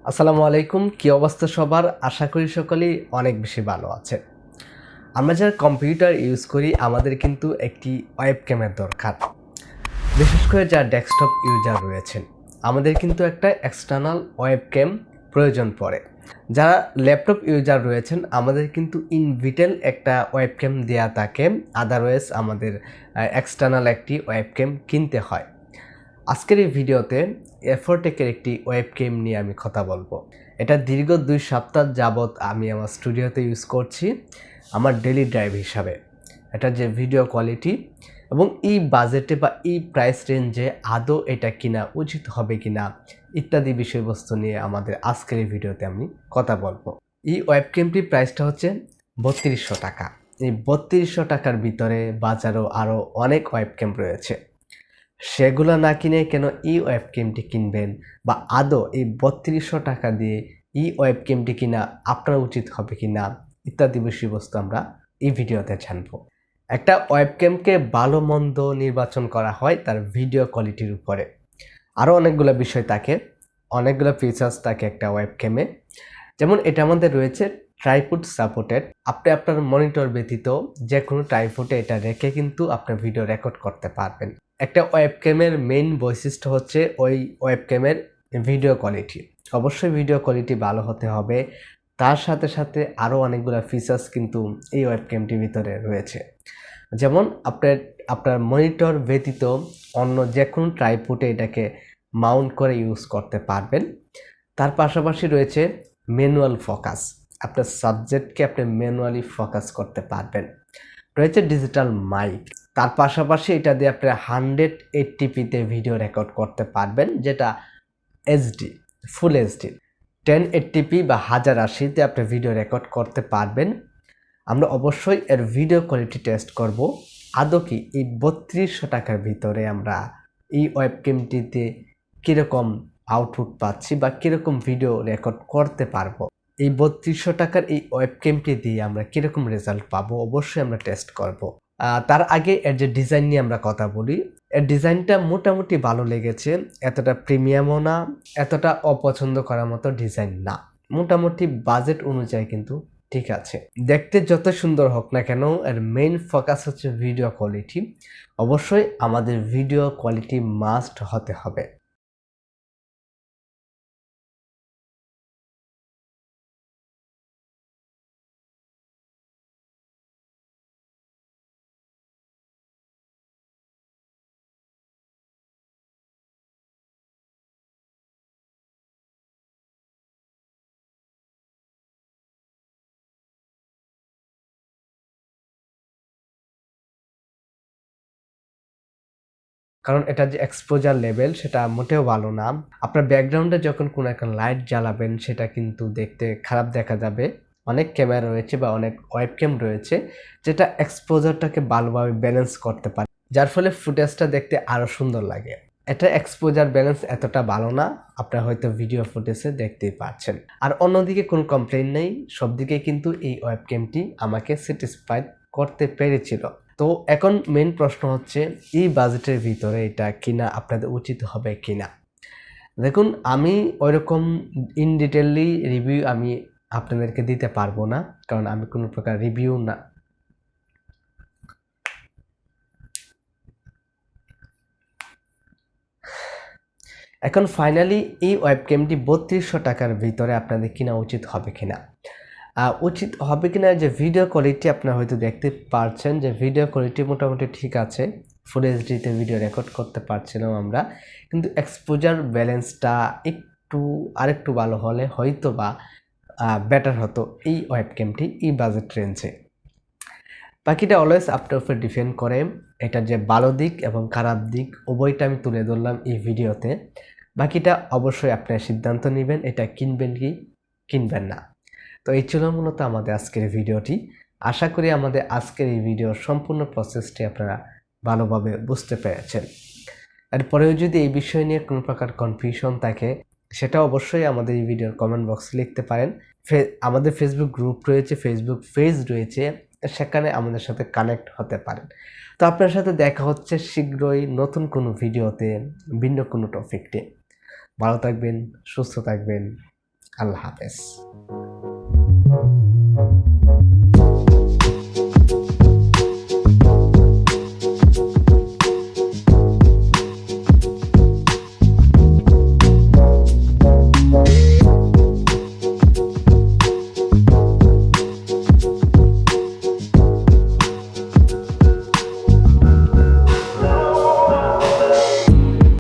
আসসালামু আলাইকুম। কি অবস্থা সবার? আশা করি সকলেই অনেক বেশি ভালো আছে। আমরা যারা কম্পিউটার ইউজ করি আমাদের কিন্তু একটি ওয়েবক্যামের দরকার। বিশেষ করে যারা ডেস্কটপ ইউজার রয়েছেন, আমাদের কিন্তু একটা এক্সটার্নাল ওয়েবক্যাম প্রয়োজন পড়ে। যারা ল্যাপটপ ইউজার রয়েছেন আমাদের কিন্তু ইনভিটেল একটা ওয়েবক্যাম দেয়া থাকে, আদারওয়াইজ আমাদের এক্সটার্নাল একটি ওয়েবক্যাম কিনতে হয়। আজকের এই ভিডিওতে A4TECH-এর একটি ওয়েবক্যাম নিয়ে আমি কথা বলবো। এটা দীর্ঘ 2 সপ্তাহ যাবৎ আমি আমার স্টুডিওতে ইউজ করছি আমার ডেইলি ড্রাইভ হিসাবে। এটার যে ভিডিও কোয়ালিটি এবং এই বাজেটে বা এই প্রাইস রেঞ্জে আদৌ এটা কিনা উচিত হবে কিনা ইত্যাদি বিষয়বস্তু নিয়ে আমাদের আজকের এই ভিডিওতে আমি কথা বলবো। এই ওয়েবক্যামটির প্রাইসটা হচ্ছে ৩২০০ টাকা। এই ৩২০০ টাকার ভিতরে বাজারেও আরও অনেক ওয়েবক্যাম রয়েছে। সেগুলো না কিনে কেন এই ওয়েবক্যামটি কিনবেন, বা আদৌ এই ৩২০০ টাকা দিয়ে এই ওয়েবক্যামটি কিনা আপনার উচিত হবে কিনা ইত্যাদি বিষয়বস্তু আমরা এই ভিডিওতে জানবো। একটা ওয়েবক্যামকে ভালো মন্দ নির্বাচন করা হয় তার ভিডিও কোয়ালিটির উপরে। আরও অনেকগুলো বিষয় থাকে, অনেকগুলো ফিচার্স থাকে একটা ওয়েবক্যামে। যেমন এটা আমাদের রয়েছে ট্রাইপড সাপোর্টেড। আপনি আপনার মনিটর ব্যতীত যে কোনো ট্রাইপডে এটা রেখে কিন্তু আপনার ভিডিও রেকর্ড করতে পারবেন। একটা ওয়েবক্যামের মেইন বৈশিষ্ট্য হচ্ছে ওই ওয়েবক্যামের ভিডিও কোয়ালিটি। অবশ্যই ভিডিও কোয়ালিটি ভালো হতে হবে। তার সাথে সাথে আরও অনেকগুলো ফিচার্স কিন্তু এই ওয়েবক্যামটির ভিতরে রয়েছে। যেমন আপনার মনিটর ব্যতীত অন্য যে কোনো ট্রাইপডে এটাকে মাউন্ট করে ইউজ করতে পারবেন। তার পাশাপাশি রয়েছে ম্যানুয়াল ফোকাস। আপনার সাবজেক্টকে আপনি ম্যানুয়ালি ফোকাস করতে পারবেন। রয়েছে ডিজিটাল মাইক। তার পাশাপাশি এটা দিয়ে আপনি 180p-তে ভিডিও রেকর্ড করতে পারবেন, যেটা এইচডি, ফুল এইচডি। 1080p বা 1080-তে আপনি ভিডিও রেকর্ড করতে পারবেন। আমরা অবশ্যই এর ভিডিও কোয়ালিটি টেস্ট করব। আদৌ কি এই ৩২০০ টাকার ভিতরে আমরা এই ওয়েবক্যামটিতে কীরকম আউটপুট পাচ্ছি বা কীরকম ভিডিও রেকর্ড করতে পারবো। এই ৩২০০ টাকার এই ওয়েবক্যামটি দিয়ে আমরা কীরকম রেজাল্ট পাবো অবশ্যই আমরা টেস্ট করব। তার আগে এর যে ডিজাইন নিয়ে আমরা কথা বলি। এর ডিজাইনটা মোটামুটি ভালো লেগেছে। এতটা প্রিমিয়ামও না, এতটা অপছন্দ করার মতো ডিজাইন না। মোটামুটি বাজেট অনুযায়ী কিন্তু ঠিক আছে। দেখতে যত সুন্দর হোক না কেন এর মেইন ফোকাস হচ্ছে ভিডিও কোয়ালিটি। অবশ্যই আমাদের ভিডিও কোয়ালিটি মাস্ট হতে হবে। কারণ এটার যে এক্সপোজার লেভেল সেটা মোটেও ভালো না। আপনার ব্যাকগ্রাউন্ডে যখন কোনো একটা লাইট জ্বালাবেন সেটা কিন্তু দেখতে খারাপ দেখা যাবে। অনেক ক্যামেরা রয়েছে বা অনেক ওয়েবক্যাম রয়েছে যেটা এক্সপোজারটাকে ভালোভাবে ব্যালেন্স করতে পারে, যার ফলে ফুটেজটা দেখতে আরও সুন্দর লাগে। এটা এক্সপোজার ব্যালেন্স এতটা ভালো না, আপনারা হয়তো ভিডিও ফুটেজে দেখতেই পাচ্ছেন। আর অন্যদিকে কোনো কমপ্লেইন নেই, সব দিকে কিন্তু এই ওয়েবক্যামটি আমাকে স্যাটিসফাইড করতে পেরেছিল। তো এখন মেইন প্রশ্ন হচ্ছে এই বাজেটের ভিতরে এটা কিনা আপনাদের উচিত হবে কিনা। দেখুন, আমি ওইরকম ইন ডিটেইলি রিভিউ আমি আপনাদেরকে দিতে পারবো না, কারণ আমি কোনো প্রকার রিভিউ না। এখন ফাইনালি এই ওয়েবক্যামটি ৩২০০ টাকার ভিতরে আপনাদের কিনা উচিত হবে কিনা। উচিত হবে কিনা যে ভিডিও কোয়ালিটি আপনারা হয়তো দেখতে পারছেন যে ভিডিও কোয়ালিটি মোটামুটি ঠিক আছে। ফুল এইচডিতে ভিডিও রেকর্ড করতে পারছিলাম আমরা, কিন্তু এক্সপোজার ব্যালেন্সটা আরেকটু ভালো হলে হয়তো বা বেটার হতো এই ওয়েবক্যামটি এই বাজেট রেঞ্জে। বাকিটা অলওয়েজ আপনার উপর ডিপেন্ড করে। এটার যে ভালো দিক এবং খারাপ দিক উভয়টা আমি তুলে ধরলাম এই ভিডিওতে। বাকিটা অবশ্যই আপনার সিদ্ধান্ত নেবেন, এটা কিনবেন কি কিনবেন না। তো এই ছিল মূলত আমাদের আজকের ভিডিওটি। আশা করি আমাদের আজকের এই ভিডিওর সম্পূর্ণ প্রসেসটি আপনারা ভালোভাবে বুঝতে পেরেছেন। এরপরেও যদি এই বিষয় নিয়ে কোনো প্রকার কনফিউশন থাকে সেটা অবশ্যই আমাদের এই ভিডিওর কমেন্ট বক্সে লিখতে পারেন। আমাদের ফেসবুক গ্রুপ রয়েছে, ফেসবুক পেজ রয়েছে, সেখানে আমাদের সাথে কানেক্ট হতে পারেন। তো আপনার সাথে দেখা হচ্ছে শীঘ্রই নতুন কোনো ভিডিওতে, ভিন্ন কোনো টপিক নিয়ে। ভালো থাকবেন, সুস্থ থাকবেন। আল্লাহ হাফেজ।